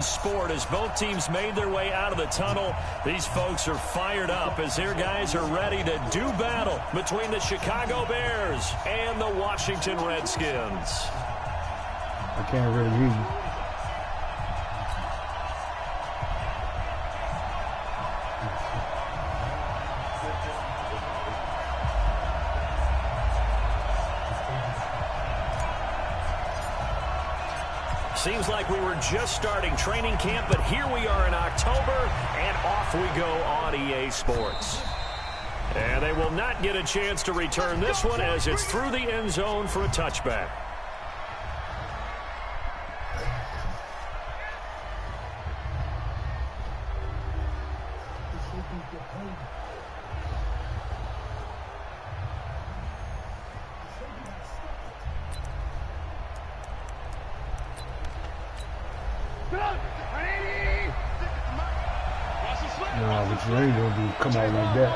sport as both teams made their way out of the tunnel. These folks are fired up as their guys are ready to do battle between the Chicago Bears and the Washington Redskins. I can't really hear you. Seems like we were just starting training camp, but here we are in October, and off we go on EA Sports. And they will not get a chance to return this one as it's through the end zone for a touchback. Nah, but you ain't gonna do come out like that.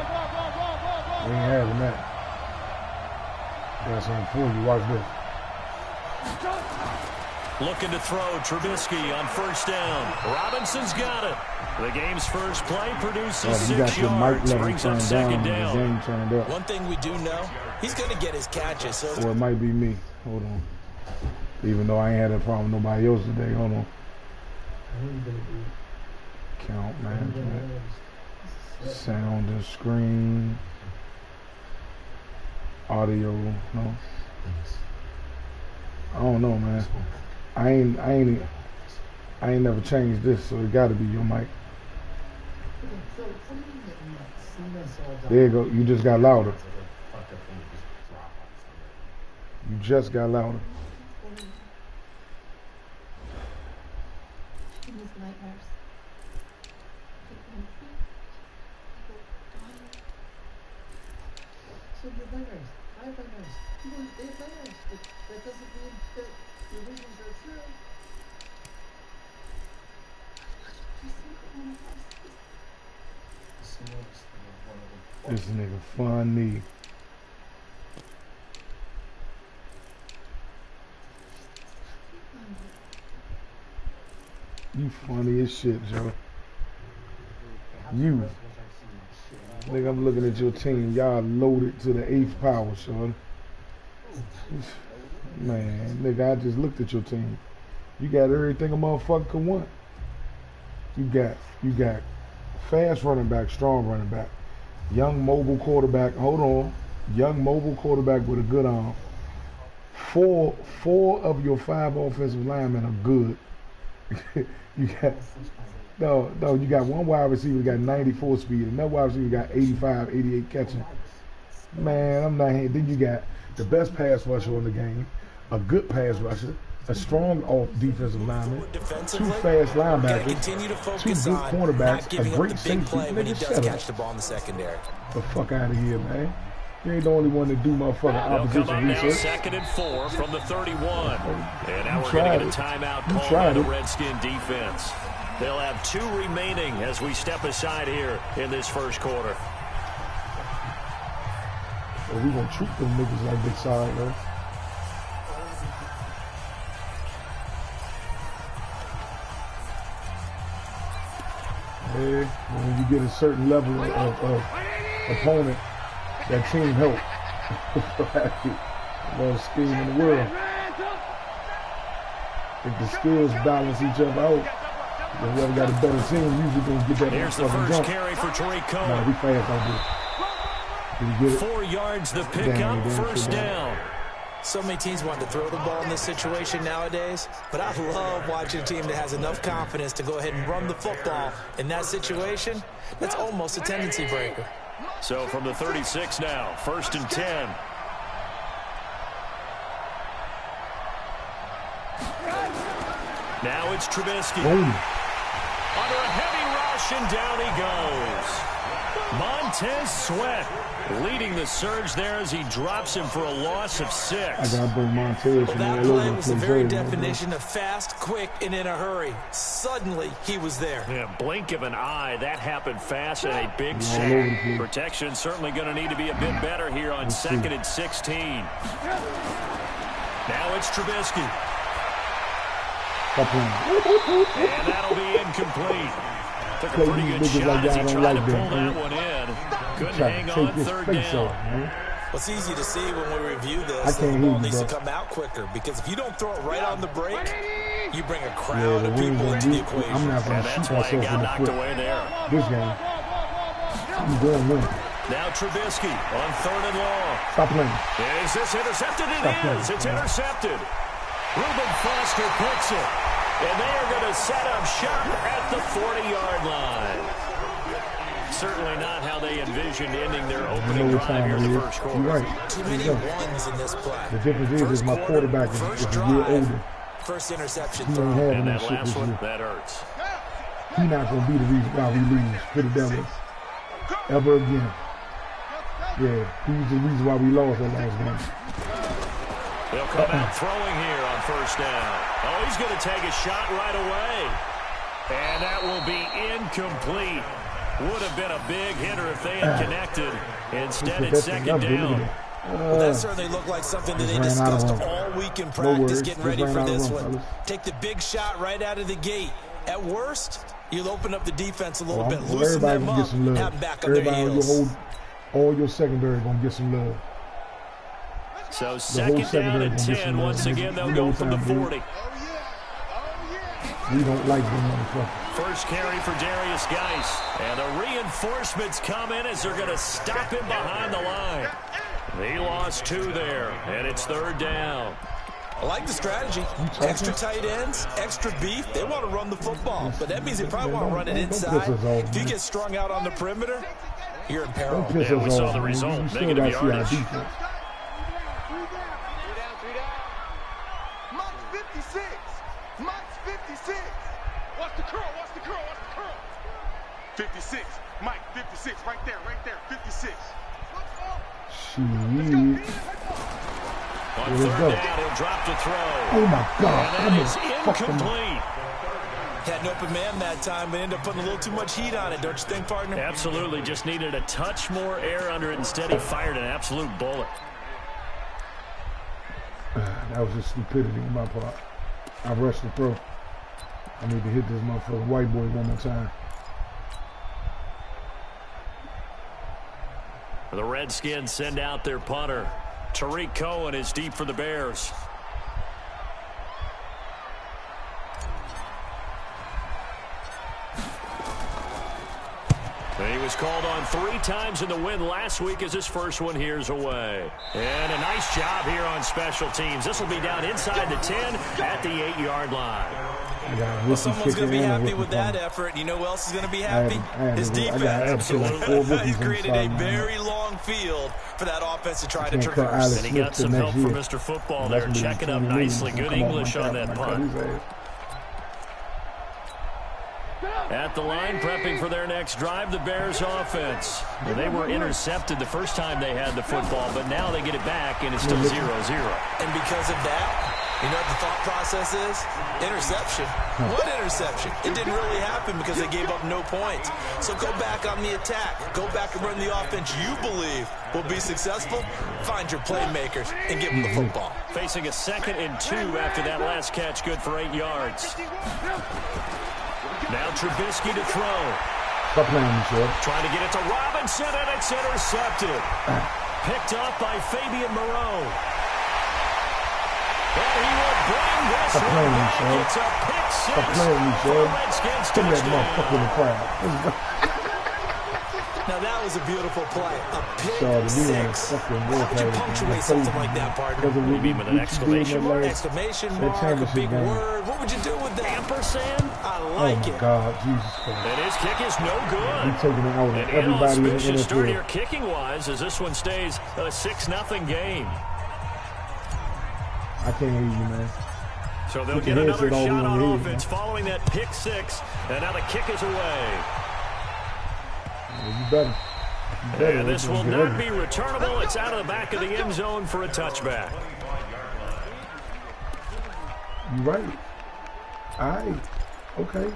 We ain't having that. Got something for you. Watch this. Looking to throw, Trubisky on first down. Robinson's got it. The game's first play produces 6 yards, brings up second down. One thing we do know, he's going to get his catches. So. Or it might be me. Hold on. Even though I ain't had a problem with nobody else today. Hold on. Count management. Sound and screen. Audio. No. I don't know, man. I ain't never changed this, so it gotta be your mic. There you go. You just got louder. You just got louder. So you're winners. I have winners. They're winners. But that doesn't mean that your winners are true. This nigga funny. You funny as shit, Joe. You. Nigga, I'm looking at your team. Y'all loaded to the 8th power, son. Man, nigga, I just looked at your team. You got everything a motherfucker could want. You got fast running back, strong running back, young mobile quarterback. Hold on. Young mobile quarterback with a good arm. Four of your 5 offensive linemen are good. You got you got one wide receiver got 94 speed, another wide receiver got 85, 88 catching. Man, I'm not here. Then you got the best pass rusher in the game, a good pass rusher, a strong off defensive lineman, 2 fast linebackers, 2 good cornerbacks, a great safety. Nigga, shut up. The ball in the secondary. The fuck out of here, man. You ain't the only one to do motherfucking opposition research. Second and 4 from the 31. And now we're going to get a timeout call by the Redskin defense. They'll have 2 remaining as we step aside here in this first quarter. Well, we gonna treat them niggas like they sorry, man. Hey, when you get a certain level of opponent, that team help. Most scheme in the world. If the skills balance each other out, then whoever got a better team usually gonna get that. Here's the first carry for Tariq Cohen. Nah, we fast out there. Did you get it? 4 yards the pickup, first down. So many teams want to throw the ball in this situation nowadays, but I love watching a team that has enough confidence to go ahead and run the football. In that situation, that's almost a tendency breaker. So from the 36 now, 1st and 10. Now it's Trubisky. Boom. Under a heavy rush, and down he goes. Montez Sweat leading the surge there as he drops him for a loss of 6. I gotta bring Montez from that all play over was the the very place. definition of fast, quick, and in a hurry. Suddenly, he was there. Yeah, blink of an eye. That happened fast and a big sack. Protection certainly going to need to be a bit better here on 2nd and 16. Now it's Trubisky. Stop playing. And that'll be incomplete. Took a Play pretty these good niggas shot like as he y'all don't tried to like pull them, that man. one in. Couldn't Try hang to on take his third face down. off, man. Well, it's easy to see when we review I this can't that the hear ball you, needs to bro. come out quicker, because if you don't throw it right on the break, you bring a Yeah, crowd but of we ain't people gonna into the do. equation. I'm not And gonna that's shoot why myself it got in the knocked foot. away there. This game, I'm going win. Now Trubisky on 3rd and long. Stop playing. Is this intercepted? It Stop playing. is. It's intercepted. Reuben Foster picks it. And they are going to set up shop at the 40-yard line. Certainly not how they envisioned ending their opening You know what drive time here it in the is. first You're quarter. right. Too There many you go. ones in this play. The difference is my quarter, quarterback is first a year drive, older. first interception He throw. ain't having And that that shit last this one, year. that hurts. He not gonna be the reason why we lose. Put it that way. Ever again. Yeah, he's the reason why we lost that last game. They'll come out throwing here on 1st down. Oh, he's going to take a shot right away. And that will be incomplete. Would have been a big hitter if they had connected. Instead, it's 2nd down. Well, that certainly looked like something that they Just ran out of discussed room. all week in No practice, worries. getting Just ready ran for out of this room, one. fellas. Take the big shot right out of the gate. At worst, you'll open up the defense a little bit, Well, loosen everybody them gonna up, get some love. have them back on their Everybody on your heels. all your secondary gonna get some love. So The whole 2nd down secondary and gonna get 10. some love. Once again, they'll You go know from the what time, dude. 40. We don't like them motherfuckers. First carry for Darius Geis. And the reinforcements come in as they're going to stop him behind the line. He lost 2 there, and it's 3rd down. I like the strategy. Extra tight ends, extra beef. They want to run the football, but that means they probably want to run it Don't piss inside. us off, If you man. get strung out on the perimeter, you're in peril. Don't piss Yeah, us we off, saw the man. result. You still Negative gotta see our yardage. defense. Mike's 56. Mike's 56. Watch the curl. Watch the curl. Watch the curl. 56. Mike, 56. Right there. Right there. 56. Shit. On Here we 3rd go. down, he'll drop to throw. Oh my God. And I'm that is fucking incomplete. Had an open man that time, but ended up putting a little too much heat on it, don't you think, partner? Absolutely, just needed a touch more air under it. Instead, he fired an absolute bullet. That was just stupidity on my part. I rushed the throw. I need to hit this motherfucking white boy one more time. The Redskins send out their punter. Tariq Cohen is deep for the Bears. He was called on 3 times in the win last week as his first one here's away. And a nice job here on special teams. This will be down inside the 10 at the 8-yard line. Well, Someone's going to be happy with that effort. You know who else is going to be happy? His defense. He created a very long field for that offense to try to traverse. And he got some help from Mr. Football there, checking up nicely. Good English on that punt. At the line, prepping for their next drive, the Bears offense. Well, they were intercepted the first time they had the football, but now they get it back, and it's still 0-0. And because of that, you know what the thought process is? Interception. What interception? It didn't really happen because they gave up no points. So go back on the attack. Go back and run the offense you believe will be successful. Find your playmakers and give them the football. Facing a 2nd and 2 after that last catch, good for 8 yards. Now Trubisky to throw. Stop playing, Michelle. Trying to get it to Robinson, and it's intercepted. Picked up by Fabian Moreau. And he will bring this Stop one playing, back. Michelle. It's a pick 6 Stop playing, for Michelle. Redskins Give me that touchdown. motherfucker in the crowd. Let's go. Now that was a beautiful play. A pick So, we want 6. to fucking How work would you out punctuate again. something like that, partner? Because You mean with an exclamation mark? Exclamation That mark, a championship big game. word. What would you do with that? Ampersand. I Oh like my it. God, Jesus Christ. And his kick is no We good. taking it out of An everybody in the inauspicious start NFL. here kicking-wise as this one stays a 6-0 game. I can't hear you, man. So they'll Put get your another headset all shot the way on in, offense following that pick 6. And now the kick is away. Well, you better. You better. And this It's will gonna not get be returnable. It's out of the back of the end zone for a touchback. You right. All right. Okay.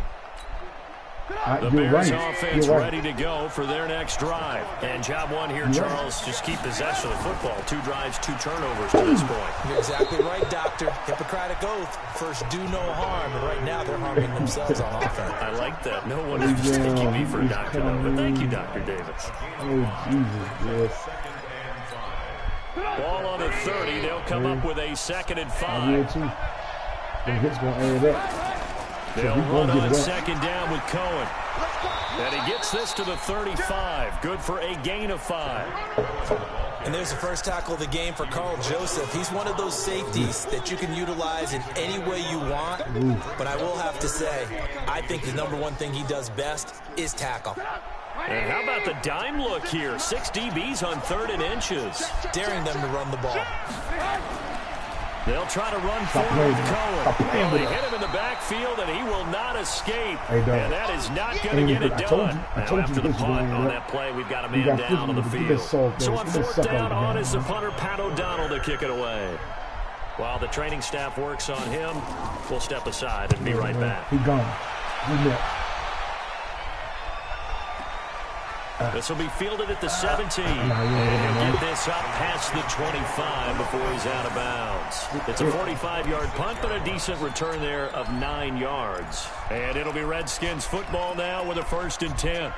The Bears offense ready to go for their next drive. And job one here, Charles, just keep possession of the football. 2 drives, 2 turnovers to this point. You're exactly right, Doctor. Hippocratic oath. First, do no harm. And right now, they're harming themselves on offense. I like that. No one is mistaking me for a doctor, though. But thank you, Dr. Davis. Oh, Jesus, yes. Ball on the 30. They'll come up with a 2nd and 5. I will, too. The hit's going to add up. They'll run on 2nd down with Cohen. And he gets this to the 35. Good for a gain of 5. And there's the first tackle of the game for Carl Joseph. He's one of those safeties that you can utilize in any way you want. But I will have to say, I think the #1 thing he does best is tackle. And how about the dime look here? 6 DBs on 3rd and inches. Daring them to run the ball. They'll try to run forward with Cohen. Well, they hit him in the backfield, and he will not escape. And that is not going to get it done. Now, after the punt on that play, we've got a man down on the field. So on 4th down, on is the punter, Pat O'Donnell, to kick it away. While the training staff works on him, we'll step aside and be right back. He gone. He left. This will be fielded at the 17. And he'll get this up past the 25 before he's out of bounds. It's a 45-yard punt, but a decent return there of 9 yards. And it'll be Redskins football now with a 1st and 10.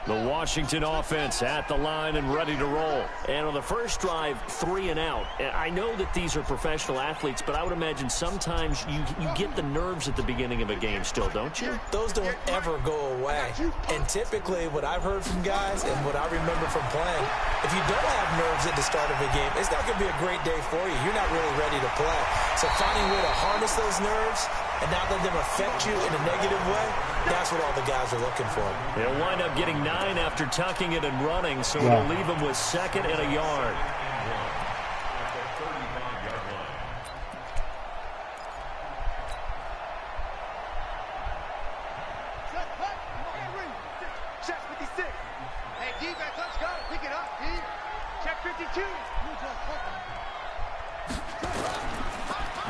The Washington offense at the line and ready to roll. And on the first drive, 3 and out. And I know that these are professional athletes, but I would imagine sometimes you get the nerves at the beginning of a game still, don't you? Those don't ever go away. And typically what I've heard from guys and what I remember from playing, if you don't have nerves at the start of a game, it's not going to be a great day for you. You're not really ready to play. So finding a way to harness those nerves and not let them affect you in a negative way, that's what all the guys are looking for. They'll wind up getting 9 after tucking it and running, so it'll leave them with 2nd and a yard. Check 56. Hey, defense, let's go. Pick it up, D. Check 52.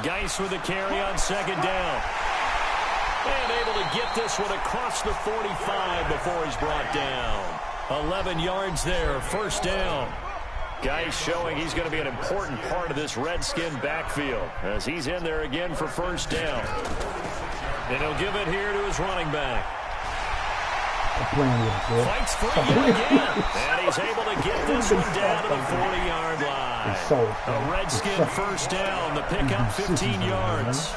Geis with the carry on 2nd down. And able to get this one across the 45 before he's brought down. 11 yards there, 1st down. Geis showing he's going to be an important part of this Redskin backfield as he's in there again for 1st down. And he'll give it here to his running back. Fights free yet again. And he's able to get this one down to the 40-yard line. A Redskin 1st down. The pickup 15 yards.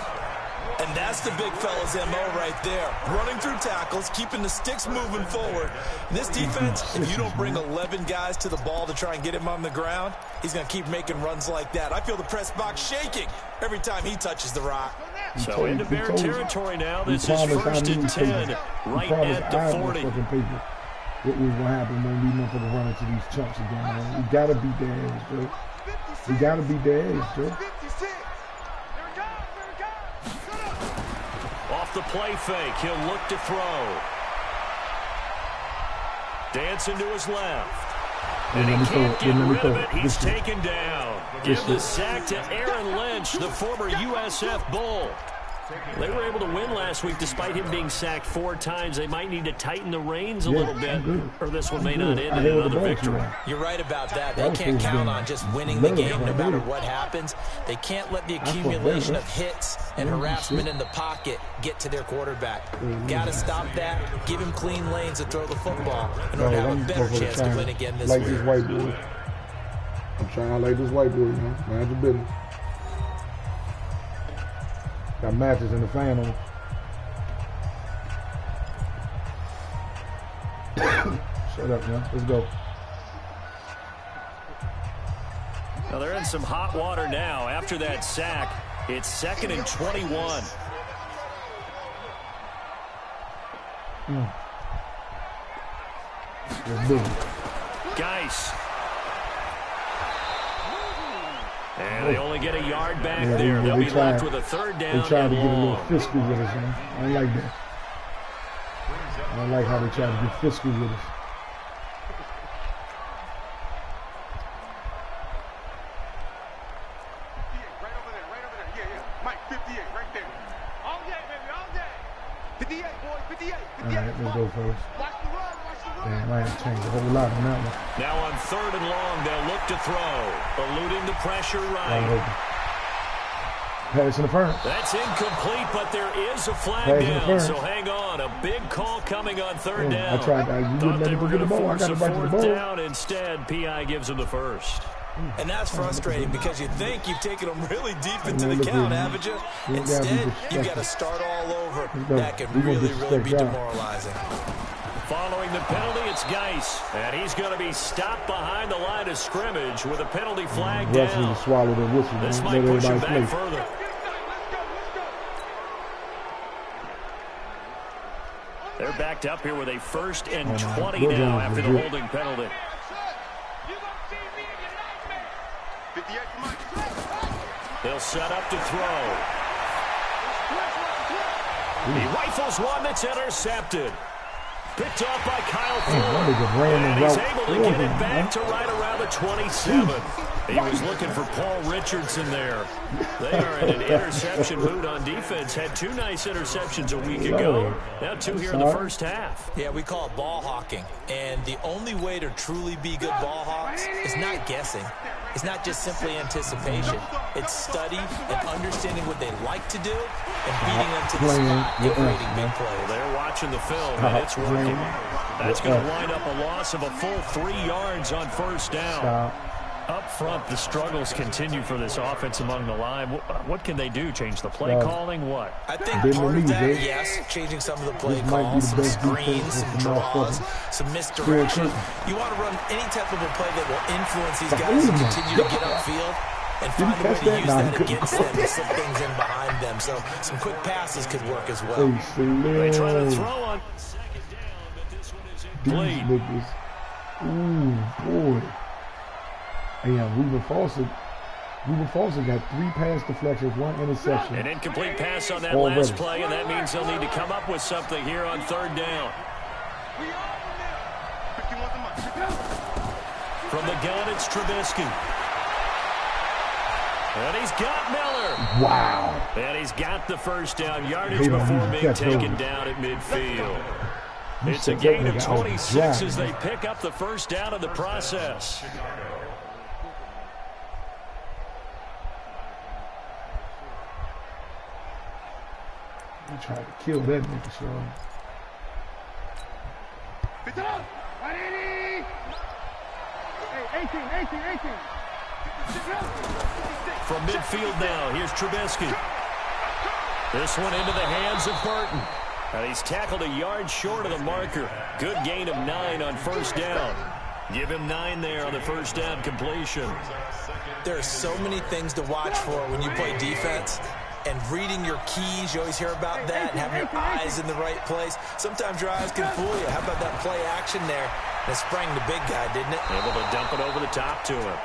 And that's the big fella's MO right there. Running through tackles, keeping the sticks moving forward. And this defense, if you don't bring 11 guys to the ball to try and get him on the ground, he's going to keep making runs like that. I feel the press box shaking every time he touches the rock. So into Bear territory now. This is 1st and 10, right at the 40. What was going to happen when we went for the run into these chunks again, man. We got to beat their ass, Joe. We got to beat their ass, Joe. Off the play fake, he'll look to throw. Dancing to his left. And he can't get rid of it. He's taken down. Give the sack to Aaron Lynch, the former USF Bull. They were able to win last week despite him being sacked 4 times. They might need to tighten the reins a little bit, or this one may not end in another victory. You're right about that. They can't count on just winning the game no matter what happens. They can't let the accumulation of hits and harassment in the pocket get to their quarterback. Got to stop that. Give him clean lanes to throw the football in order to have a better chance to win again this week. This white boy. I'm trying to like this white boy, man. Mind your business. Got matches in the fan on. Shut up, man. Let's go. Now they're in some hot water now. After that sack, it's 2nd and 21. Let's do it. Geis. And they only get a yard back there. They'll be left with a third down. They tried to and get a little long. fiscal with us, man. I don't like that. I don't like how they try to get fiscal with us. Right over there. Yeah, yeah. Mike, 58, right there. All day, baby, all day. 58, boys, 58. All right, let's go first. Watch the run, watch the run. Damn, I ain't changed a whole lot on that one. Now on third and long, they'll look to throw. Eluding the pressure Wide right. open. Pass interference. That's incomplete, but there is a flag Pass down, interference. so hang on. A big call coming on third down. I tried. You Thought wouldn't let they me were get the going to ball. I force got a to back to the fourth ball. down. Instead, P.I. gives them the first. And that's frustrating because you think you've taken them really deep into Man, the look count, here, haven't you? we gotta be Instead, you've disrespectful. got to start all over. go. That can We gonna really be disrespect y'all. demoralizing. Following the penalty, it's Geis. And he's going to be stopped behind the line of scrimmage with a penalty flag Refs need down. to swallow their whistle. This Man. might Let push him everybody back play. further. They're backed up here with a first and 20 Those now ones after the legit. holding penalty. 58 for Mike. They'll set up to throw. He rifles one that's intercepted. Picked off by Kyle Damn, that Fuller. nigga ran And the he's route able for to get him, it back man. to right around the 27. He was looking for Paul Richardson there. They are in an interception mood on defense. Had two nice interceptions a week ago. Now two here in the first half. Yeah, we call it ball hawking. And the only way to truly be good ball hawks is not guessing. It's not just simply anticipation. It's study and understanding what they like to do and beating them to the spot and creating big plays. They're watching the film, and it's working. That's going to wind up a loss of a full 3 yards on first down. Stop. Up front, the struggles continue for this offense among the line. What can they do? Change the play Yeah. calling? What? I think Didn't part of lead, that, eh? yes, changing some of the play This might be calls, the some best screens, defense some with the draws, motherfucker. some misdirection. Still You want to run any type of a play that will influence these guys Ooh, to my continue to get upfield and Didn't find a way catch to that? use Nah, he that couldn't against catch them and slip things in behind them. So some quick passes could work as well. Hey, They try to Salil. throw on second down, but this one is These incomplete. niggas. Ooh, boy. Hey, Reuben Foster got 3 pass deflections, 1 interception. An incomplete pass on that Already. last play, and that means they'll need to come up with something here on third down. 51 to Mike. From the gun, it's Trubisky. And he's got Miller. Wow. And he's got the first down yardage They don't before even being catch taken those. down at midfield. You It's a set that gain of nigga out 26 dry. as they pick up the first down in the process. You tried to kill that nigga, Sean. 50. Hey, 18. From midfield now, here's Trubisky. This one into the hands of Burton. And he's tackled a yard short of the marker. Good gain of 9 on first down. Give him 9 there on the first down completion. There are so many things to watch for when you play defense. And reading your keys, you always hear about that, and having your eyes in the right place. Sometimes your eyes can fool you. How about that play action there? That sprang the big guy, didn't it? Able to dump it over the top to him.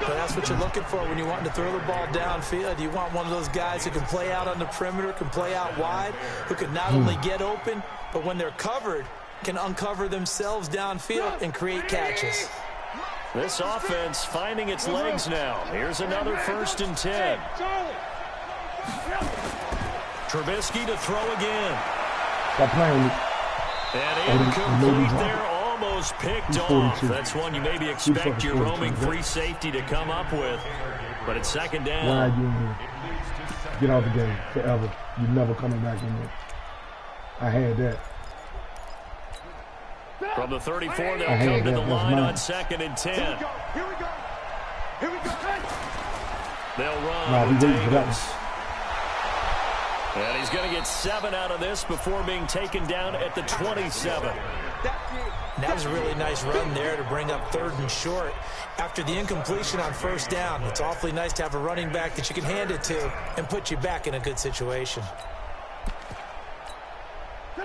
But that's what you're looking for when you want to throw the ball downfield. You want one of those guys who can play out on the perimeter, can play out wide, who can not only get open, but when they're covered, can uncover themselves downfield and create catches. This offense finding its legs now. Here's another 1st and 10. Trubisky to throw again. Stop playing with And incomplete there, almost picked He's off. 42. That's one you maybe expect your 42, roaming yeah. free safety to come up with. But it's second Why are down. you in here? Get out the game forever. You're never coming back in there. I had that. From the 34, they'll I had come to that. the That's line mine. on 2nd and 10. Here we go. They'll run Nah, we with waiting for that Davis. And he's going to get 7 out of this before being taken down at the 27. And that was a really nice run there to bring up 3rd and short. After the incompletion on first down, it's awfully nice to have a running back that you can hand it to and put you back in a good situation.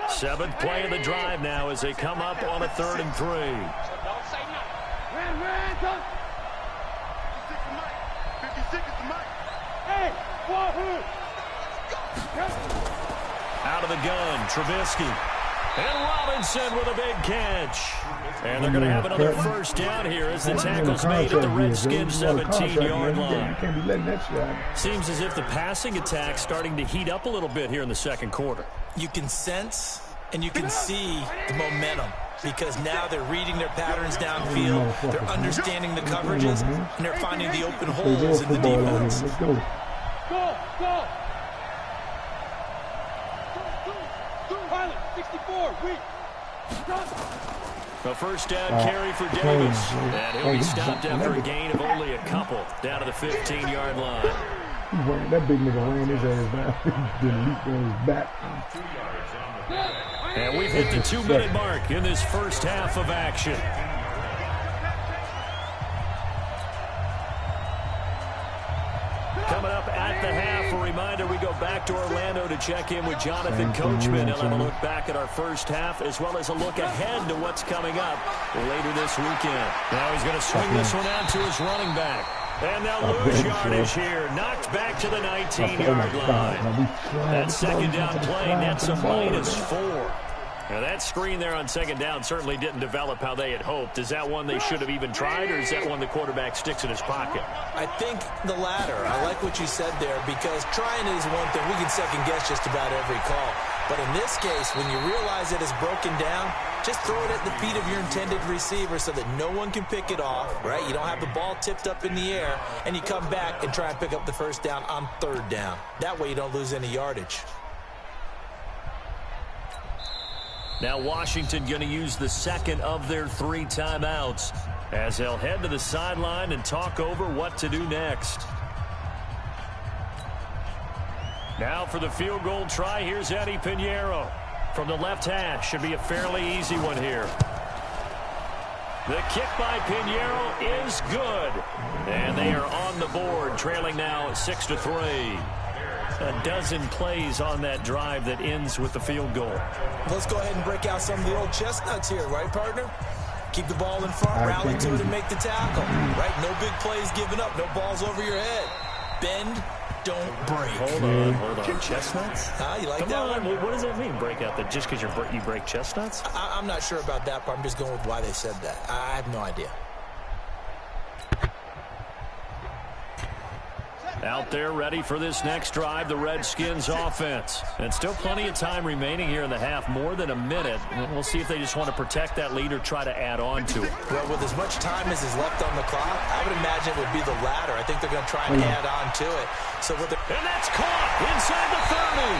7th play of the drive now as they come up on a 3rd and 3. Out of the gun, Trubisky. And Robinson with a big catch. And they're going to have another first down here as the tackle's made at the Redskins' 17-yard line. You can't be letting that shit happen. Seems as if the passing attack's starting to heat up a little bit here in the second quarter. You can sense and you can see the momentum because now they're reading their patterns downfield, they're understanding the coverages, and they're finding the open holes in the defense. Let's go. Pilot, 64, weak. A first down carry for Davis. And he'll be stopped after a gain of only a couple down to the 15-yard line. That big nigga ran his ass down. Then leaped on his back. And we've hit the 2-minute mark in this first half of action. Coming up at the half, a reminder, we go back to Orlando to check in with Jonathan Coachman. He'll have a look back at our first half as well as a look ahead to what's coming up later this weekend. Now he's going to swing this one out to his running back. And they'll lose yardage here. Knocked back to the 19-yard line. That second down play nets a -4. Now that screen there on second down certainly didn't develop how they had hoped. Is that one they should have even tried, or is that one the quarterback sticks in his pocket? I think the latter. I like what you said there because trying is one thing. We can second guess just about every call. But in this case, when you realize it is broken down, just throw it at the feet of your intended receiver so that no one can pick it off, right? You don't have the ball tipped up in the air, and you come back and try and pick up the first down on third down. That way you don't lose any yardage. Now Washington going to use the second of their 3 timeouts as they'll head to the sideline and talk over what to do next. Now for the field goal try, here's Eddie Pinheiro. From the left hash, should be a fairly easy one here. The kick by Pinheiro is good. And they are on the board, trailing now 6-3. A dozen plays on that drive that ends with the field goal. Let's go ahead and break out some of the old chestnuts here, right, partner? Keep the ball in front, rally to it, and make the tackle. Right? No big plays given up, no balls over your head. Bend, don't break. Hold on. Chestnuts? You like Come that on. one? What does that mean, break out? That just because you break chestnuts? I'm not sure about that, but I'm just going with why they said that. I have no idea. Out there ready for this next drive, the Redskins offense. And still plenty of time remaining here in the half, more than a minute. We'll see if they just want to protect that lead or try to add on to it. Well, with as much time as is left on the clock, I would imagine it would be the latter. I think they're going to try and add on to it. And that's caught inside the 30.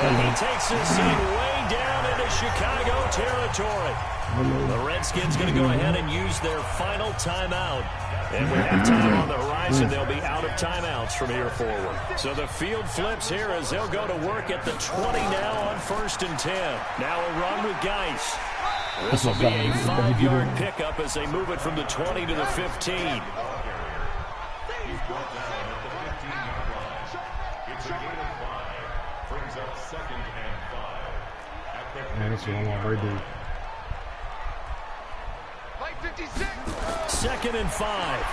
And he takes this thing way down into Chicago territory. The Redskins going to go ahead and use their final timeout. And with halftime on the horizon, they'll be out of timeouts from here forward. So the field flips here as they'll go to work at the 20 now on 1st and 10. Now a run with Geis. This will be a 5-yard pickup as they move it from the 20 to the 15. He's brought down at the 15-yard line. It's a gain of 5. Brings up 2nd and 5. Man, that's what I want right there. 56. 2nd and 5.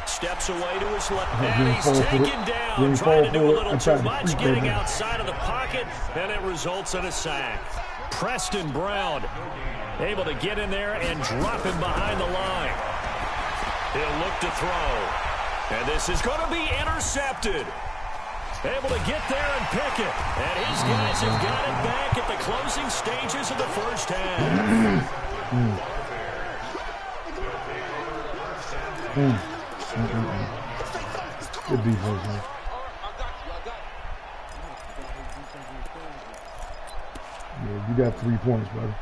Steps away to his left, and he's taken down, trying to do a little too much, getting outside of the pocket, and it results in a sack. Preston Brown able to get in there and drop him behind the line. He'll look to throw, and this is going to be intercepted. Able to get there and pick it. And his guys have got it back at the closing stages of the first half. Good defense, man. Yeah, you got 3 points, brother.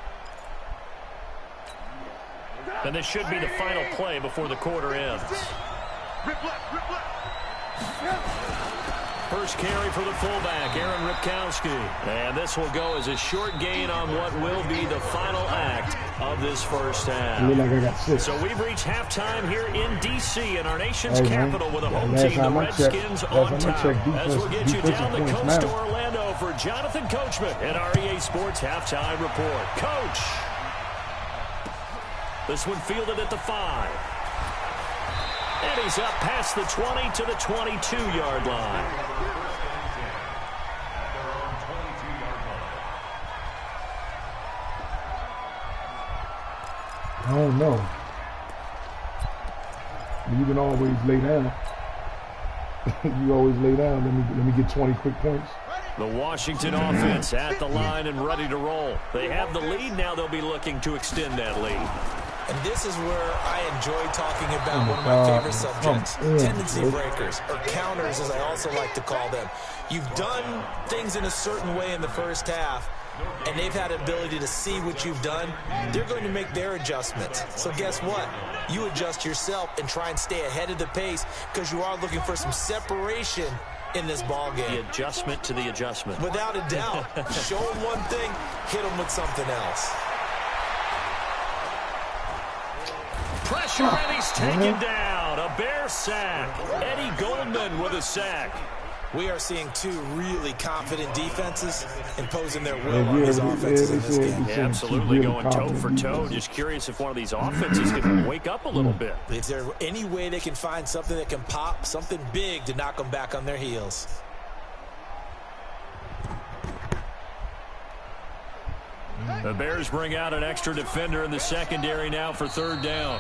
And this should be the final play before the quarter ends. Rip left. First carry for the fullback, Aaron Ripkowski. And this will go as a short gain on what will be the final act of this first half. Look like I got 6. So we've reached halftime here in D.C. in our nation's capital with a home team, the Redskins, on top. As we'll get you down the coast to Orlando for Jonathan Coachman at our EA Sports Halftime Report. Coach. This one fielded at the 5. And he's up past the 20 to the 22-yard line. I don't know. You can always lay down. You always lay down. Let me get 20 quick points. The Washington offense at the line and ready to roll. They have the lead. Now they'll be looking to extend that lead. And this is where I enjoy talking about one of my favorite subjects, tendency breakers, or counters as I also like to call them. You've done things in a certain way in the first half, and they've had the ability to see what you've done. They're going to make their adjustments. So guess what? You adjust yourself and try and stay ahead of the pace because you are looking for some separation in this ball game. The adjustment to the adjustment. Without a doubt. Show them one thing, hit them with something else. Pressure, and he's taken down. A Bear sack. Eddie Goldman with a sack. We are seeing two really confident defenses imposing their will on these offenses in this game. Yeah, absolutely going toe for toe. Just curious if one of these offenses can wake up a little bit. Is there any way they can find something that can pop, something big to knock them back on their heels? The Bears bring out an extra defender in the secondary now for third down.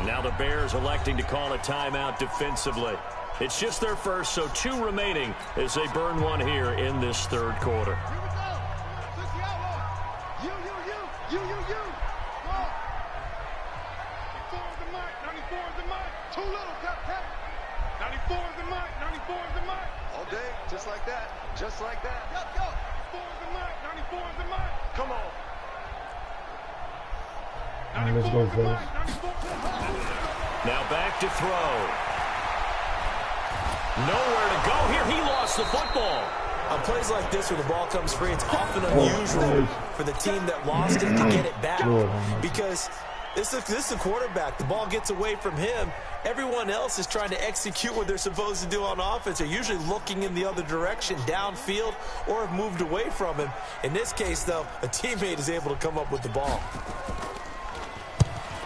Now the Bears electing to call a timeout defensively. It's just their first, so 2 remaining as they burn one here in this third quarter. Here we go. Switch the outlaw. You. 94 is the mic. 94 is the mic. Too little, Cap. 94 is the mic. 94 is the mic. All day, just like that. Just like that. Go. 94 is the mic. 94 is the mic. Come on. All right, let's go, fellas. Now back to throw. Nowhere to go here. He lost the football. On plays like this where the ball comes free, it's often unusual for the team that lost it to get it back. Because this is the quarterback. The ball gets away from him. Everyone else is trying to execute what they're supposed to do on offense. They're usually looking in the other direction, downfield, or have moved away from him. In this case, though, a teammate is able to come up with the ball.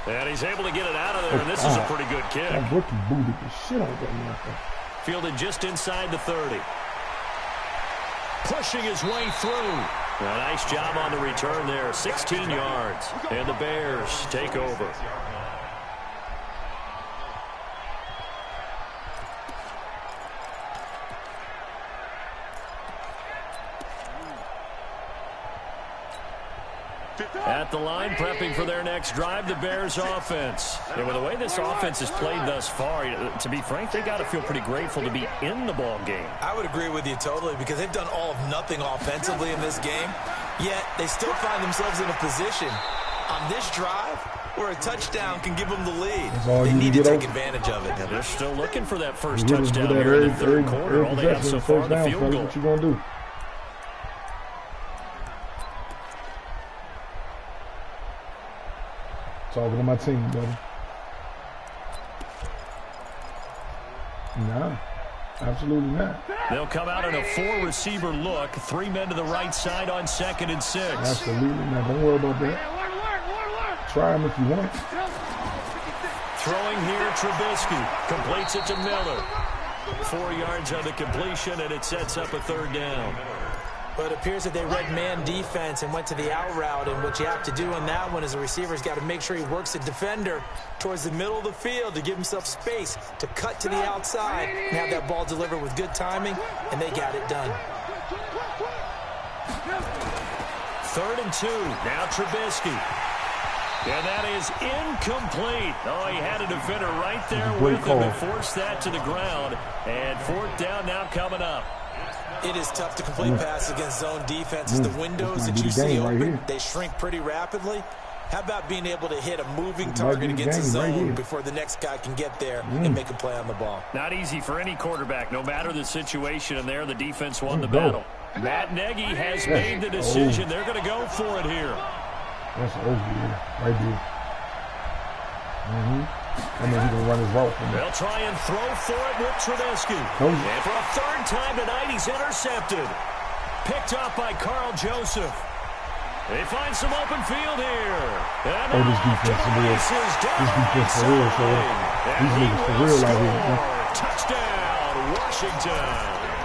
And he's able to get it out of there, and this is a pretty good kick. That rookie booted the shit out of that motherfucker. Fielded just inside the 30. Pushing his way through. A nice job on the return there. 16 yards. And the Bears take over. At the line, prepping for their next drive, the Bears offense. And with the way this offense has played thus far, to be frank, they got to feel pretty grateful to be in the ball game. I would agree with you totally because they've done all of nothing offensively in this game, yet they still find themselves in a position on this drive where a touchdown can give them the lead. They need to take advantage of it. Yeah, they're still looking for that first touchdown here in the third quarter. All they have so far, the field goal. What you going to do? Talking to my team, brother. No, absolutely not. They'll come out in a 4-receiver look. 3 men to the right side on 2nd and 6. Absolutely not. Don't worry about that. Try him if you want. Throwing here, Trubisky. Completes it to Miller. 4 yards on the completion, and it sets up a third down. But it appears that they read man defense and went to the out route, and what you have to do on that one is the receiver's got to make sure he works the defender towards the middle of the field to give himself space to cut to the outside and have that ball delivered with good timing, and they got it done. 3rd and 2. Now Trubisky. And that is incomplete. Oh, he had a defender right there with him and forced that to the ground. And 4th down now coming up. It is tough to complete passes against zone defenses. The windows that you see open, they shrink pretty rapidly. How about being able to hit a moving target against the zone before the next guy can get there and make a play on the ball? Not easy for any quarterback, no matter the situation, and there the defense won the battle. Matt Nagy has made the decision. They're going to go for it here. That's over here, right there. I mean, he can run his route from there. They'll try and throw for it with Trubisky. And for a 3rd time tonight, he's intercepted. Picked up by Carl Joseph. They find some open field here. And Oh, this defense for real. This defense for real, so these niggas for real out here, man. Touchdown, Washington.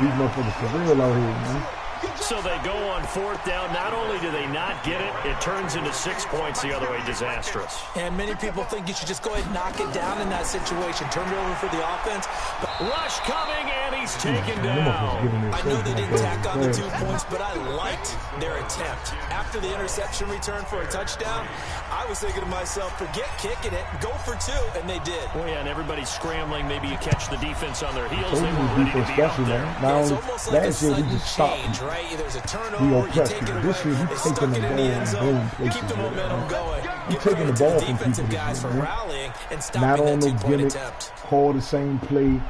These motherfuckers for real out here, man. So they go on 4th down. Not only do they not get it, it turns into 6 points the other way. Disastrous. And many people think you should just go ahead and knock it down in that situation. Turn it over for the offense. But Rush coming, and he's taken Them motherfuckers down. giving their I know they didn't tack on the 2 crazy. points, but I liked their attempt. After the interception return for a touchdown, I was thinking to myself, forget kicking it, go for 2, and they did. Well, yeah, and everybody's scrambling. Maybe you catch the defense on their heels. Those They are were the ready to defense be out special, there. man. Not It's only almost like a last year we sudden just stopped change, them. right? There's a We turnover, you oppressed take it them. away, This year we they stuck taking it the in ball the end and zone. going places Keep the with it, momentum man. going. We Get taking credit the to ball the from defensive people guys this for year, man. rallying and Not stopping on that no 2-point gimmick, attempt. call the same play,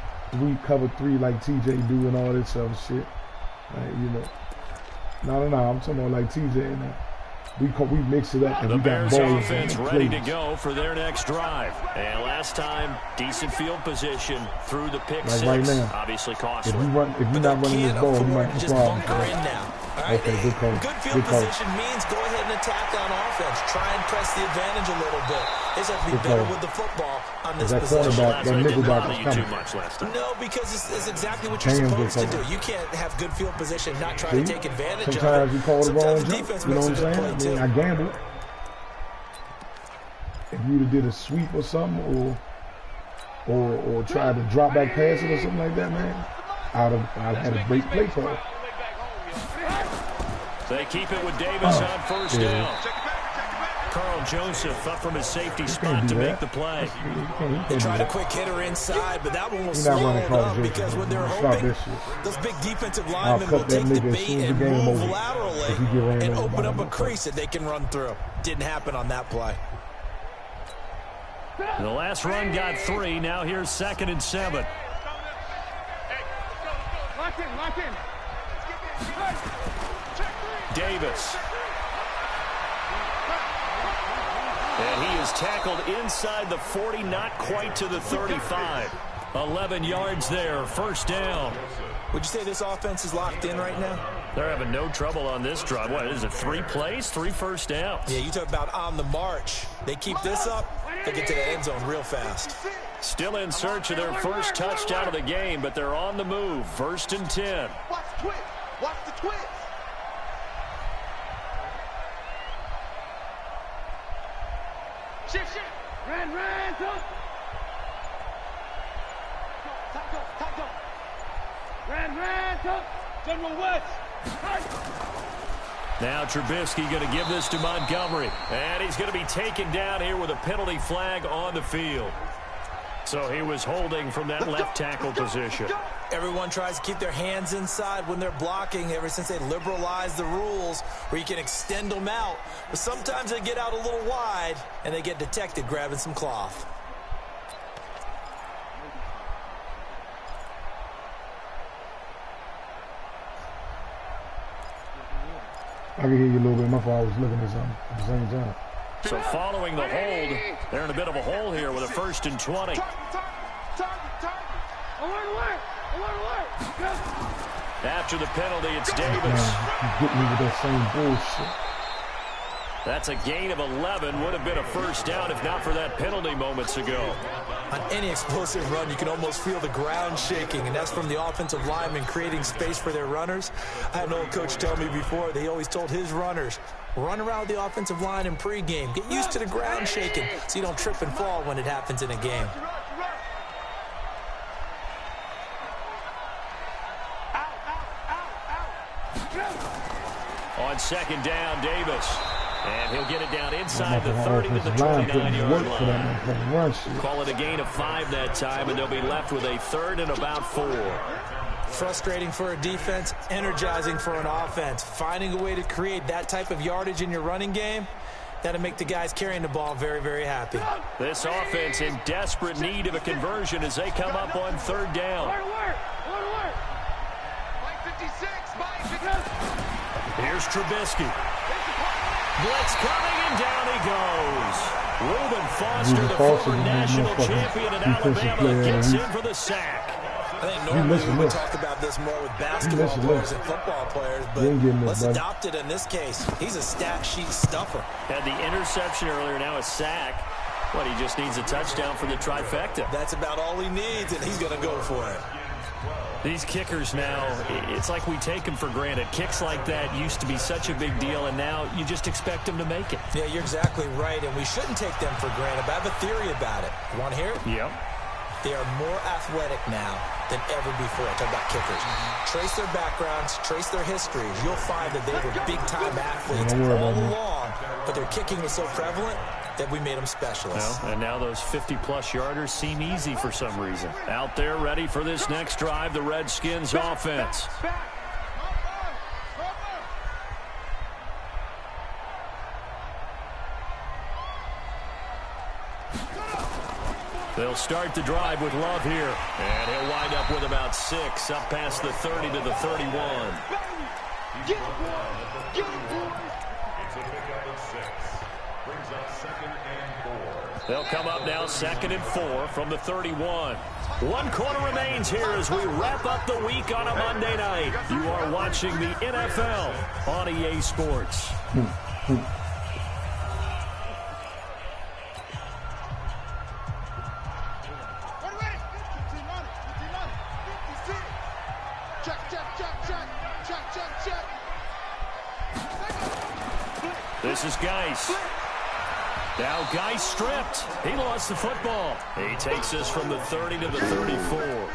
cover 3 like TJ do and all this other shit. Like, you know. No, I'm talking about like TJ and that. We mix it up and The we got Bears balls offense and ready to plays. go for their next drive. And last time, decent field position through the pick Like 6. right now. Obviously If costly. you're not running this Can't ball, you afford might to have just problems. bunker in now. All right? Okay, good call. Good field Good call. position means go ahead and attack on offense. Try and press the advantage a little bit. They just have to be Good better call. with the football on this That position. cornerback, that It nickel didn't back bother is you too coming. much last time. No, because it's exactly what you're Damn, supposed to good do. call. You can't have good field position and not try See? to take advantage of it. Sometimes you call the wrong Sometimes the jump. defense You know makes what a I'm good saying? play, I mean, I too. gambled. If you'd have did a sweep or something, or tried to drop back pass it or something like that, man, I'd had a great play call. They keep it with Davis on 1st yeah. down. Carl Joseph up from his safety Can't spot do to that. make the play. You can't They do tried a that. quick hitter inside, but that one was You're not slowed running Carl up Joseph, because when man. they're Stop hoping, that shit. those big defensive I'll linemen will cut that take the nigga as bait soon as and the game move over. laterally If he get ran and over open by up a him. crease that they can run through. Didn't happen on that play. The last run got 3. Now here's 2nd and 7. Lock in. Davis. And he is tackled inside the 40, not quite to the 35. 11 yards there, 1st down. Would you say this offense is locked in right now? They're having no trouble on this drive. What is it, 3 plays, 3 first downs? Yeah, you talk about on the march. They keep this up, they get to the end zone real fast. Still in search of their first touchdown of the game, but they're on the move. 1st and 10. Watch the twist. Watch the twist. Shit. Ran, talk. Talk. Ran, talk. General West. Now Trubisky going to give this to Montgomery. And he's going to be taken down here with a penalty flag on the field. So he was holding from that left tackle position. Everyone tries to keep their hands inside when they're blocking ever since they liberalized the rules where you can extend them out. But sometimes they get out a little wide and they get detected grabbing some cloth. I can hear you a little bit. My fault. I was looking at something at the same time. So following the hold, they're in a bit of a hole here with a 1st and 20. Target. Alert. After the penalty, it's Man, Davis. you get me with that same bullshit. That's a gain of 11. Would have been a 1st down if not for that penalty moments ago. On any explosive run, you can almost feel the ground shaking, and that's from the offensive linemen creating space for their runners. I had an old coach tell me before, they always told his runners, run around with the offensive line in pregame. Get used to the ground shaking so you don't trip and fall when it happens in a game. On 2nd down, Davis. And he'll get it down inside the Motherfucker 30 to the offensive line couldn't 29-yard work for that line. motherfucking run shit. Call it a gain of 5 that time, and they'll be left with a 3rd and about 4. Frustrating for a defense, energizing for an offense. Finding a way to create that type of yardage in your running game, that'll make the guys carrying the ball very, very happy. This offense in desperate need of a conversion as they come up on 3rd down. Here's Trubisky. Blitz coming, and down he goes. Reuben Foster, the former national champion at Alabama, gets in for the sack. I think normally we would talk about this more with basketball players and football players, but let's adopt it in this case. He's a stat sheet stuffer. Had the interception earlier, now a sack. What, he just needs a touchdown for the trifecta. That's about all he needs, and he's going to go for it. These kickers now, it's like we take them for granted. Kicks like that used to be such a big deal, and now you just expect them to make it. Yeah, you're exactly right, and we shouldn't take them for granted, but I have a theory about it. You want to hear it? Yep. They are more athletic now than ever before. Talk about kickers. Trace their backgrounds, trace their histories. You'll find that they were big-time athletes all along, but their kicking was so prevalent that we made them specialists. Well, and now those 50-plus yarders seem easy for some reason. Out there ready for this next drive, the Redskins offense. They'll start the drive with Love here. And he'll wind up with about 6, up past the 30 to the 31. It's a pickup of 6. Brings up 2nd and 4. They'll come up now 2nd and 4 from the 31. 1 quarter remains here as we wrap up the week on a Monday night. You are watching the NFL on EA Sports. This is Geis. Now Geis stripped. He lost the football. He takes us from the 30 to the 34.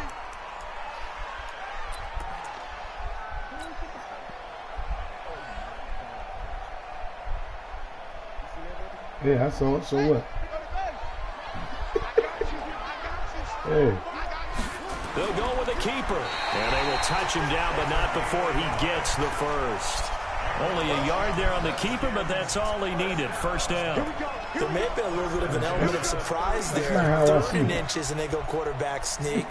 Yeah, I saw it. So what? Hey. They'll go with a keeper. And they will touch him down, but not before he gets the first. Only a yard there on the keeper, but that's all he needed. First down. There may have been a little bit of an element of surprise there. 3rd and inches, and they go quarterback sneak.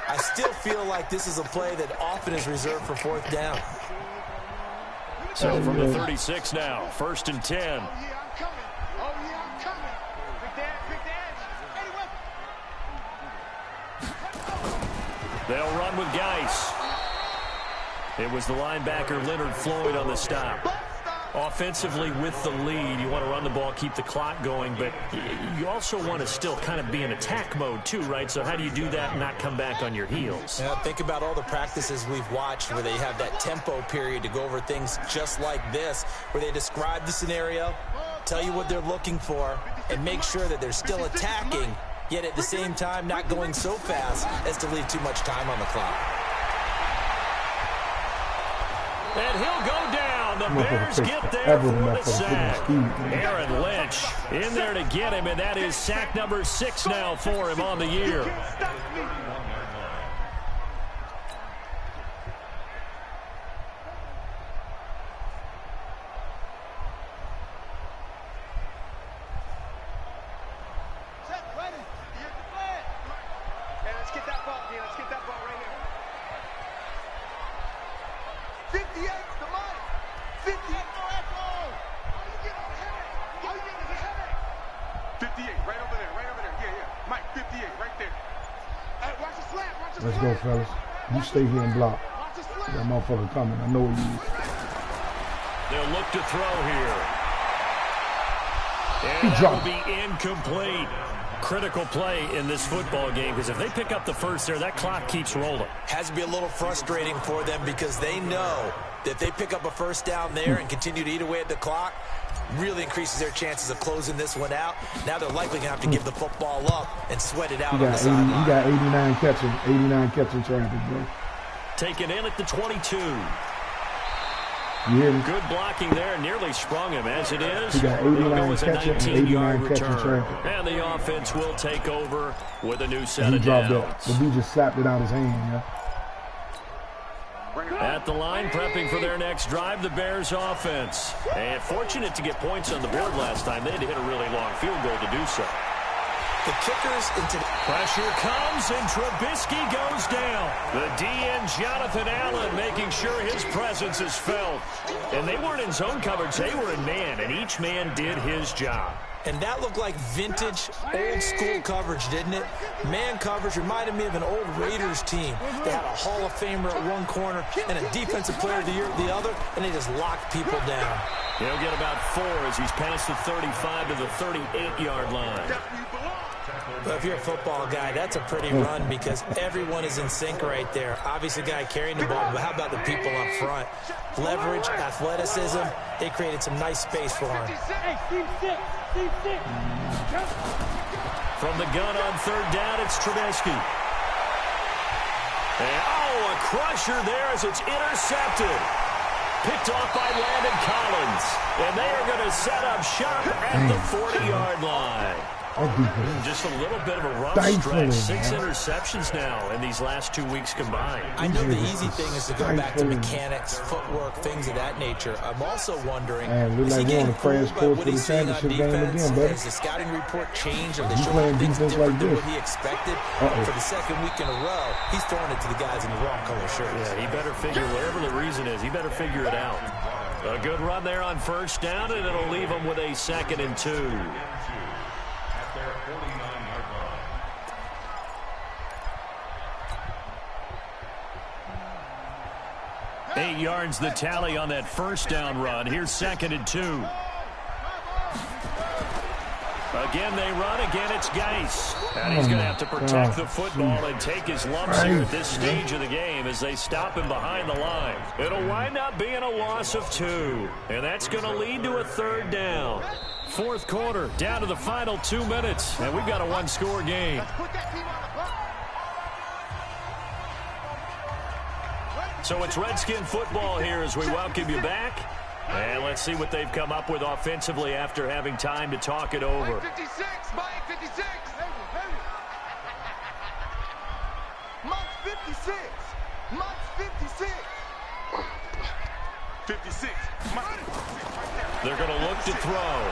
I still feel like this is a play that often is reserved for 4th down. So from the 36 now, 1st and 10. They'll run with Geis. It was the linebacker Leonard Floyd on the stop. Offensively with the lead, you want to run the ball, keep the clock going, but you also want to still kind of be in attack mode too, right? So how do you do that and not come back on your heels? Yeah, think about all the practices we've watched where they have that tempo period to go over things just like this, where they describe the scenario, tell you what they're looking for, and make sure that they're still attacking, yet at the same time not going so fast as to leave too much time on the clock. And he'll go down. The Bears get there for the sack. Aaron Lynch in there to get him, and that is sack number 6 now for him on the year. Let's go, fellas. You stay here and block. That motherfucker coming. I know where you is. They'll look to throw here. And that will be incomplete. Critical play in this football game, because if they pick up the first there, that clock keeps rolling. Has to be a little frustrating for them because they know that if they pick up a first down there and continue to eat away at the clock, really increases their chances of closing this one out. Now they're likely going to have to give the football up and sweat it out on the sideline. He got 89 catching traffic, bro. Taken in at the 22. You hear me? Good blocking there, nearly sprung him as it is. He got 89 catching and 89 catching traffic. And the offense will take over with a new set of downs. The dude just slapped it out his hand, yeah. At the line, prepping for their next drive, the Bears offense. And fortunate to get points on the board last time. They had to hit a really long field goal to do so. The kickers into pressure comes, and Trubisky goes down. The DN, Jonathan Allen, making sure his presence is felt. And they weren't in zone coverage. They were in man, and each man did his job. And that looked like vintage, old-school coverage, didn't it? Man coverage reminded me of an old Raiders team. They had a Hall of Famer at one corner and a Defensive Player of the Year at the other, and they just locked people down. He'll get about 4 as he's past the 35 to the 38-yard line. Well, if you're a football guy, that's a pretty run because everyone is in sync right there. Obviously, the guy carrying the ball, but how about the people up front? Leverage, athleticism, they created some nice space for him. From the gun on third down, it's Trubisky. And, a crusher there as it's intercepted. Picked off by Landon Collins. And they are going to set up shop at the 40-yard line. Just a little bit of a rough stretch. 6 interceptions now in these last 2 weeks combined. I know the easy thing is to go back to mechanics, footwork, things of that nature. I'm also wondering, is he getting fooled by what he's seeing on defense? Has the scouting report changed? Are they showing things different than what he expected? For the second week in a row, he's throwing it to the guys in the wrong color shirts. Yeah, he better figure, whatever the reason is, he better figure it out. A good run there on first down, and it'll leave him with a 2nd and 2. 8 yards the tally on that first down run. Here's 2nd and 2. Again, they run. Again, it's Geis. And he's going to have to protect the football and take his lumps here at this stage of the game as they stop him behind the line. It'll wind up being a loss of 2. And that's going to lead to a 3rd down. 4th quarter, down to the final 2 minutes. And we've got a 1-score game. So it's Redskin football here as we welcome you back. And let's see what they've come up with offensively after having time to talk it over. Mike 56, Mike 56. Mike's 56. Mike's 56. 56. They're going to look to throw.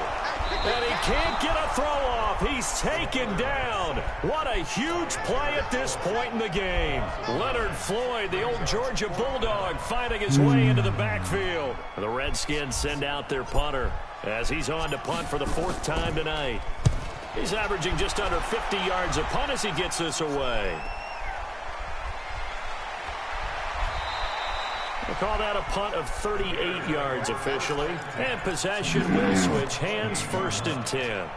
And he can't get a throw off. He's taken down. What a huge play at this point in the game. Leonard Floyd, the old Georgia Bulldog, finding his way into the backfield. The Redskins send out their punter as he's on to punt for the 4th time tonight. He's averaging just under 50 yards a punt as he gets this away. We'll call that a punt of 38 yards officially. And possession will switch hands, 1st and 10.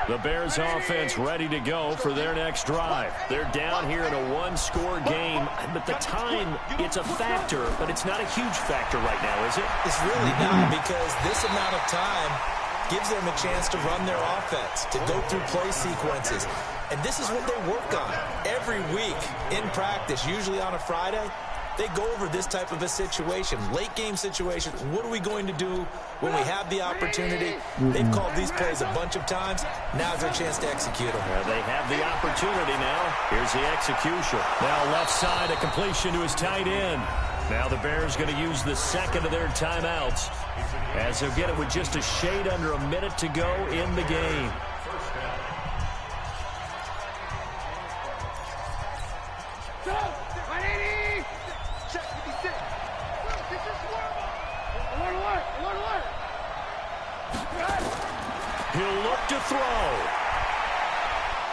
The Bears offense ready to go for their next drive. They're down here in a 1-score game, but the time, it's a factor, but it's not a huge factor right now, is it? It's really not, because this amount of time gives them a chance to run their offense, to go through play sequences. And this is what they work on every week in practice, usually on a Friday. They go over this type of a situation, late game situation. What are we going to do when we have the opportunity? They've called these plays a bunch of times. Now's their chance to execute them. Well, they have the opportunity now. Here's the execution. Now left side, a completion to his tight end. Now the Bears going to use the 2nd of their timeouts as they'll get it with just a shade under a minute to go in the game. He'll look to throw.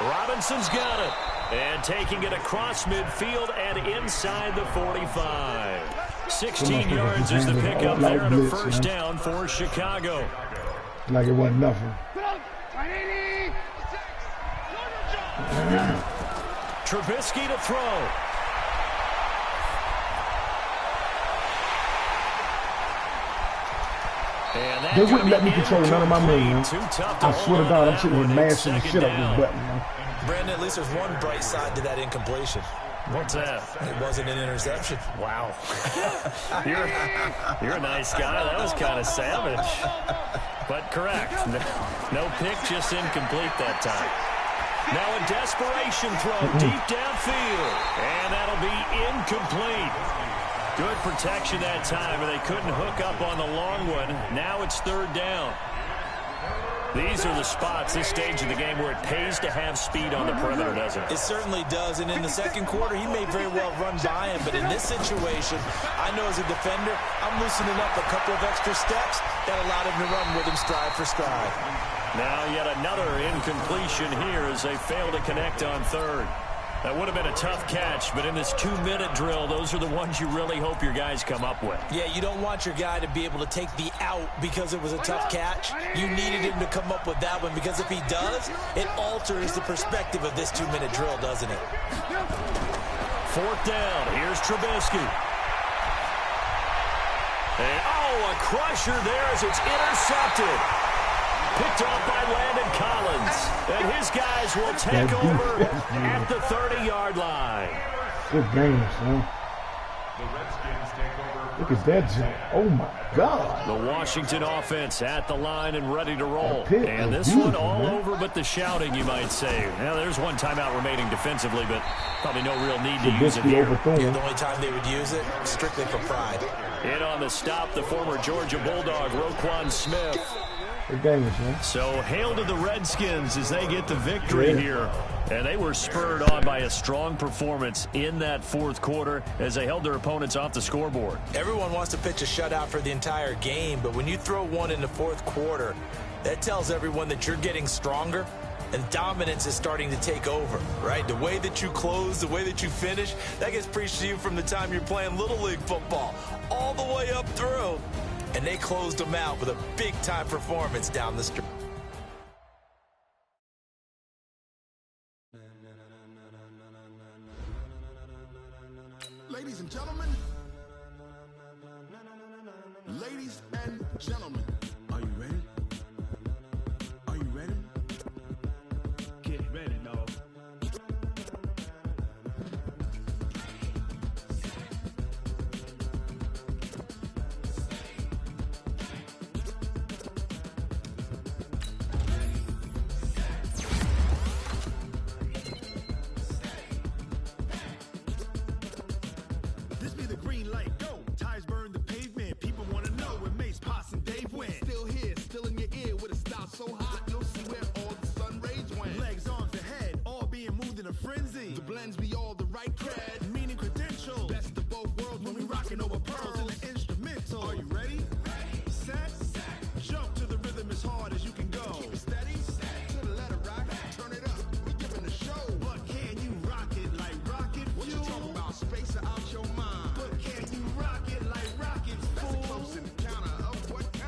Robinson's got it. And taking it across midfield and inside the 45. 16 yards is the pickup there and a 1st down for Chicago. Like it wasn't nothing. Trubisky to throw. They wouldn't let me control none of my men. I swear to God, I'm sitting here mashing the shit up this button, man. Brandon, at least there's one bright side to that incompletion. What's that? It wasn't an interception. Wow. You're a nice guy. That was kind of savage. But correct. No pick, just incomplete that time. Now a desperation throw deep downfield. And that'll be incomplete. Good protection that time, but they couldn't hook up on the long one. Now it's third down. These are the spots, this stage of the game, where it pays to have speed on the perimeter, doesn't it? It certainly does, and in the second quarter, he may very well run by him, but in this situation, I know as a defender, I'm loosening up a couple of extra steps that allowed him to run with him stride for stride. Now yet another incompletion here as they fail to connect on third. That would have been a tough catch, but in this 2-minute drill, those are the ones you really hope your guys come up with. Yeah, you don't want your guy to be able to take the out because it was a tough catch. You needed him to come up with that one because if he does, it alters the perspective of this 2-minute drill, doesn't it? Fourth down. Here's Trubisky. And, a crusher there as it's intercepted. Picked off by Landon Collins. And his guys will take over at the 30-yard line. Good game, son. The Redskins take over. Look at that jump. Oh, my God. The Washington offense at the line and ready to roll. Pitt And is this one beautiful, all man. over but the shouting, you might say. Now, there's one timeout remaining defensively, but probably no real need to use it Trubisky here. overthrown. Yeah, the only time they would use it, strictly for pride. In on the stop, the former Georgia Bulldog, Roquan Smith. Good game, man. So hail to the Redskins as they get the victory here. And they were spurred on by a strong performance in that fourth quarter as they held their opponents off the scoreboard. Everyone wants to pitch a shutout for the entire game, but when you throw one in the fourth quarter, that tells everyone that you're getting stronger and dominance is starting to take over, right? The way that you close, the way that you finish, that gets preached to you from the time you're playing Little League football all the way up through. And they closed them out with a big-time performance down the stretch. Ladies and gentlemen, ladies and gentlemen, are you ready? Are you ready? Get ready, dog. This be the green light, go. Tires burn the pavement. People want to know where Mace, Potts, and Dave went. Still here, still in your ear with a style so hot, you'll see where all the sun rays went. Legs, arms, and head, all being moved in a frenzy. The blends be all the right cred, meaning credentials. Best of both worlds when we rocking over pearls in the instrumental. Are you ready? Set, jump to the rhythm as hard as you can go. Keep it steady, to the letter rock, turn it up. We giving the show. But can you rock it like rocket fuel? What you talking about? Space or out your mind? But can you rock it like rockets, fool? That's a close encounter of what kind?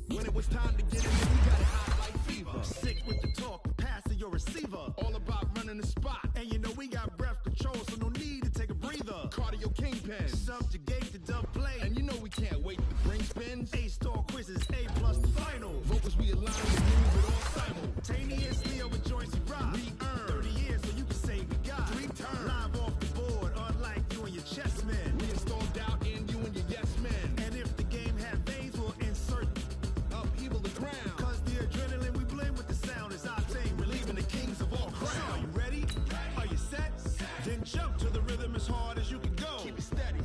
When it was time to get it, we got it hot like fever. Sick with the talk, the pass to your receiver. All about running the spot. And you know we got breath control, so no need to take a breather. Cardio kingpin, subjugate the dub play. And you know we can't wait to bring spins. A-star quizzes, A+ the final. Vocals we align, we move it all simultaneously over joints we rock. We earn 30 years, so you can say we got 3 turns. Live off the board, unlike you and your chess men. We install doubt in you and your yes men. And if the game had veins, we'll insert upheaval the ground. Cause the adrenaline we blend with the sound is our thing, relieving the kings of all crowns. So are you ready? Are you set? Then jump to the rhythm as hard as you can go. Keep it steady,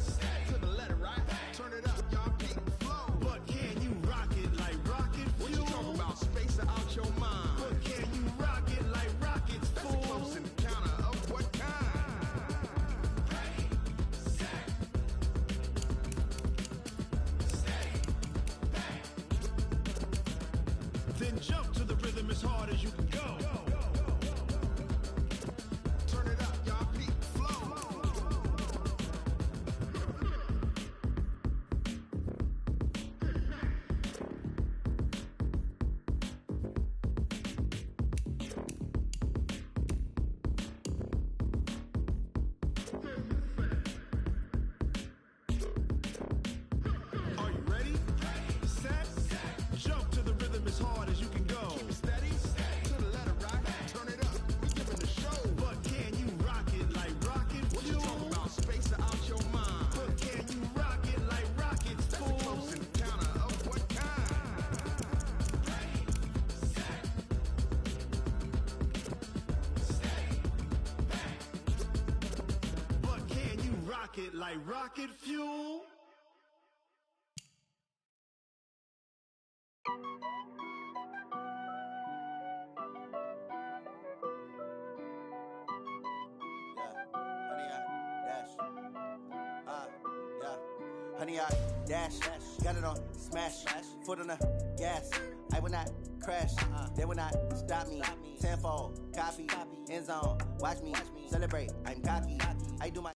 to the letter right. Turn it up, y'all keep the flow. But can you rock it like rocket fuel? What you talking about? Space or out your mind? But can you rock it like rockets, fool? That's a close encounter of what kind? Then jump to the rhythm as hard as you can go. Turn it up, y'all peak flow. Are you ready? Set, jump to the rhythm as hard as you can go. Keep it steady, to the it like rocket fuel. Honey, I dash, got it on smash, foot on the gas. I will not crash, they will not stop me. Tenfold, copy, end zone, watch me celebrate. I'm cocky, I do my